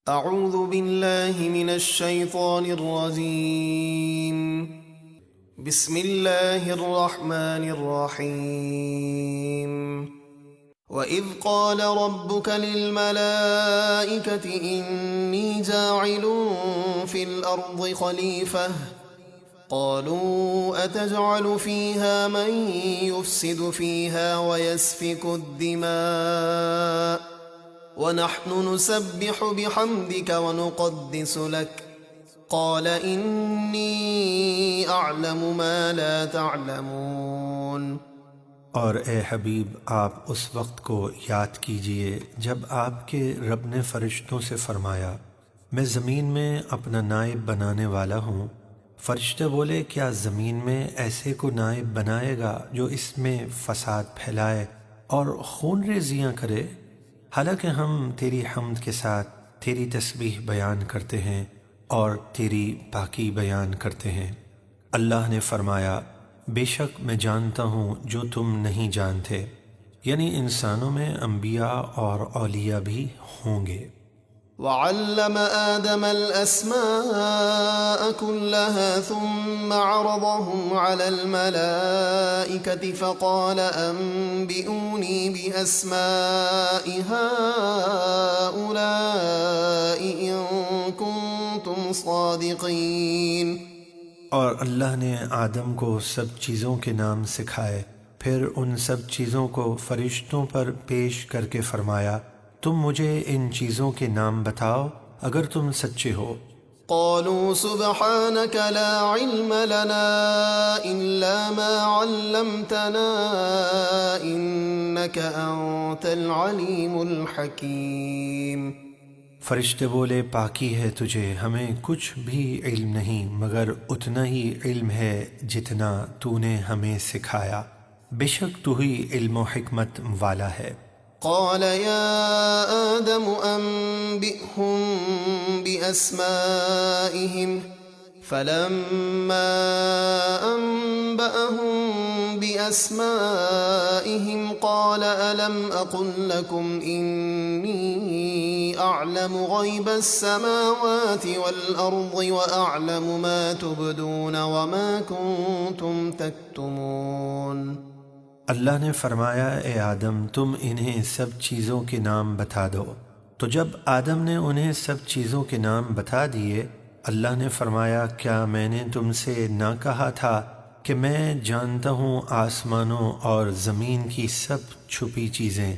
اعوذ باللہ من الشیطان الرجیم بسم اللہ الرحمن الرحیم وَإِذْ قَالَ رَبُّكَ لِلْمَلَائِكَةِ إِنِّي جَاعِلٌ فِي الْأَرْضِ خَلِيفَةً قَالُوا أَتَجْعَلُ فِيهَا مَن يُفْسِدُ فِيهَا وَيَسْفِكُ الدِّمَاءَ وَنَحْنُ نُسَبِّحُ بِحَمْدِكَ وَنُقَدِّسُ لَكَ قَالَ إِنِّي أَعْلَمُ مَا لَا تَعْلَمُونَ۔ اور اے حبیب آپ اس وقت کو یاد کیجئے جب آپ کے رب نے فرشتوں سے فرمایا میں زمین میں اپنا نائب بنانے والا ہوں۔ فرشتے بولے کیا زمین میں ایسے کو نائب بنائے گا جو اس میں فساد پھیلائے اور خون ریزیاں کرے؟ حالانکہ ہم تیری حمد کے ساتھ تیری تسبیح بیان کرتے ہیں اور تیری پاکی بیان کرتے ہیں۔ اللہ نے فرمایا بے شک میں جانتا ہوں جو تم نہیں جانتے، یعنی انسانوں میں انبیاء اور اولیاء بھی ہوں گے۔ وَعَلَّمَ آدَمَ الْأَسْمَاءَ كُلَّهَا ثُمَّ عَرَضَهُمْ عَلَى الْمَلَائِكَةِ فَقَالَ أَنبِئُونِي بِأَسْمَاءِ هَؤُلَاءِ إِن كُنتُمْ صَادِقِينَ۔ اور اللہ نے آدم کو سب چیزوں کے نام سکھائے، پھر ان سب چیزوں کو فرشتوں پر پیش کر کے فرمایا تم مجھے ان چیزوں کے نام بتاؤ اگر تم سچے ہو۔ قالوا سبحانك لا علم لنا إلا ما علمتنا إنك أنت العليم الحكيم۔ فرشتے بولے پاکی ہے تجھے، ہمیں کچھ بھی علم نہیں مگر اتنا ہی علم ہے جتنا تو نے ہمیں سکھایا، بے شک تو ہی علم و حکمت والا ہے۔ قال يا آدم أنبئهم بأسمائهم فلما أنبأهم بأسمائهم قال ألم أقل لكم إني أعلم غيب السماوات والأرض وأعلم ما تبدون وما كنتم تكتمون۔ اللہ نے فرمایا اے آدم تم انہیں سب چیزوں کے نام بتا دو۔ تو جب آدم نے انہیں سب چیزوں کے نام بتا دیے، اللہ نے فرمایا کیا میں نے تم سے نہ کہا تھا کہ میں جانتا ہوں آسمانوں اور زمین کی سب چھپی چیزیں،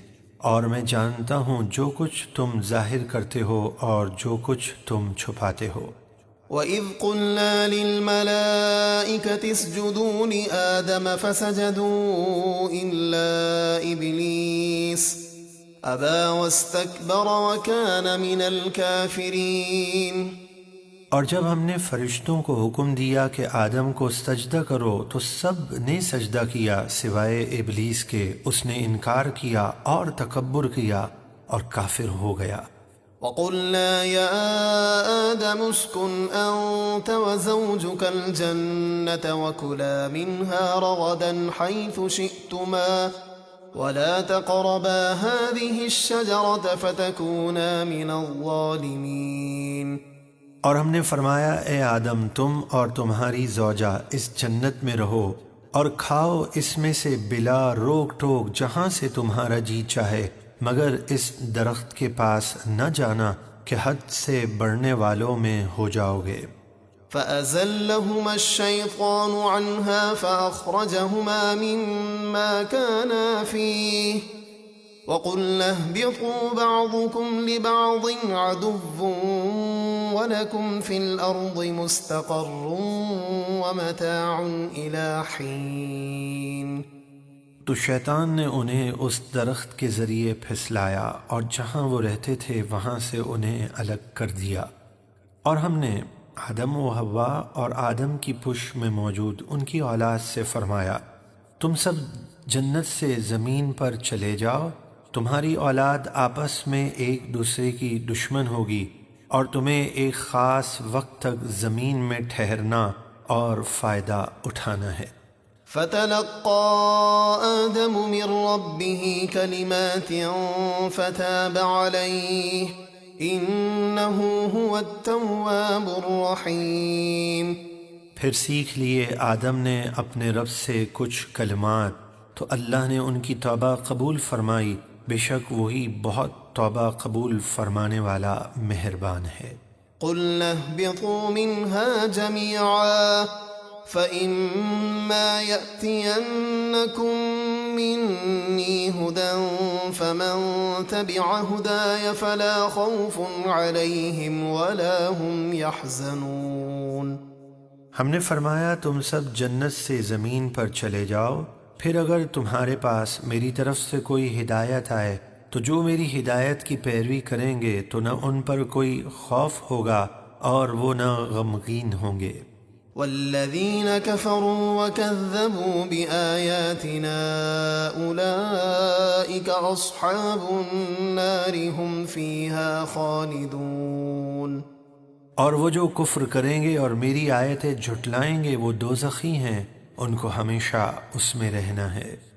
اور میں جانتا ہوں جو کچھ تم ظاہر کرتے ہو اور جو کچھ تم چھپاتے ہو۔ وَإِذْ قُلْنَا لِلْمَلَائِكَةِ اسْجُدُوا لِآدَمَ فَسَجَدُوا إِلَّا إِبْلِيسَ أَبَى وَاسْتَكْبَرَ وَكَانَ مِنَ الْكَافِرِينَ۔ اور جب ہم نے فرشتوں کو حکم دیا کہ آدم کو سجدہ کرو تو سب نے سجدہ کیا سوائے ابلیس کے، اس نے انکار کیا اور تکبر کیا اور کافر ہو گیا۔ وَقُلْنَا يَا آدَمُ اسْكُنْ أَنْتَ وَزَوْجُكَ الْجَنَّةَ وَكُلَا مِنْهَا رَغَدًا حَيْثُ شِئْتُمَا وَلَا تَقْرَبَا هَذِهِ الشَّجَرَةَ فَتَكُونَا مِنَ الظَّالِمِينَ۔ اور ہم نے فرمایا اے آدم تم اور تمہاری زوجہ اس جنت میں رہو اور کھاؤ اس میں سے بلا روک ٹوک جہاں سے تمہارا جی چاہے، مگر اس درخت کے پاس نہ جانا کہ حد سے بڑھنے والوں میں ہو جاؤ گے۔ فَأَزَلَّهُمَا الشَّيْطَانُ عَنْهَا فَأَخْرَجَهُمَا مِمَّا كَانَا فِيهِ وَقُلْنَا اهْبِطُوا بَعْضُكُمْ لِبَعْضٍ عَدُوٌّ وَلَكُمْ فِي الْأَرْضِ مُسْتَقَرٌّ وَمَتَاعٌ إِلَى حِينٍ۔ تو شیطان نے انہیں اس درخت کے ذریعے پھسلایا اور جہاں وہ رہتے تھے وہاں سے انہیں الگ کر دیا، اور ہم نے آدم و حوا اور آدم کی پش میں موجود ان کی اولاد سے فرمایا تم سب جنت سے زمین پر چلے جاؤ، تمہاری اولاد آپس میں ایک دوسرے کی دشمن ہوگی اور تمہیں ایک خاص وقت تک زمین میں ٹھہرنا اور فائدہ اٹھانا ہے۔ فَتَلَقَّى آدَمُ مِن رَّبِّهِ كَلِمَاتٍ فَتَابَ عَلَيْهِ إنه هو التواب الرحيم۔ پھر سیکھ لیے آدم نے اپنے رب سے کچھ کلمات، تو اللہ نے ان کی توبہ قبول فرمائی، بے شک وہی بہت توبہ قبول فرمانے والا مہربان ہے۔ قُلْنَا اهْبِطُوا مِنْهَا جَمِيعًا فَإِمَّا يَأْتِيَنَّكُم مِّنِّي هُدًى فَمَن تَبِعَ هُدَايَ فَلَا خَوْفٌ عَلَيْهِمْ وَلَا هُمْ يَحْزَنُونَ۔ ہم نے فرمایا تم سب جنت سے زمین پر چلے جاؤ، پھر اگر تمہارے پاس میری طرف سے کوئی ہدایت آئے تو جو میری ہدایت کی پیروی کریں گے تو نہ ان پر کوئی خوف ہوگا اور وہ نہ غمگین ہوں گے۔ والذین کفروا وکذبوا بآیاتنا اولئک اصحاب النار هم فیہا خالدون۔ اور وہ جو کفر کریں گے اور میری آیتیں جھٹلائیں گے وہ دوزخی ہیں، ان کو ہمیشہ اس میں رہنا ہے۔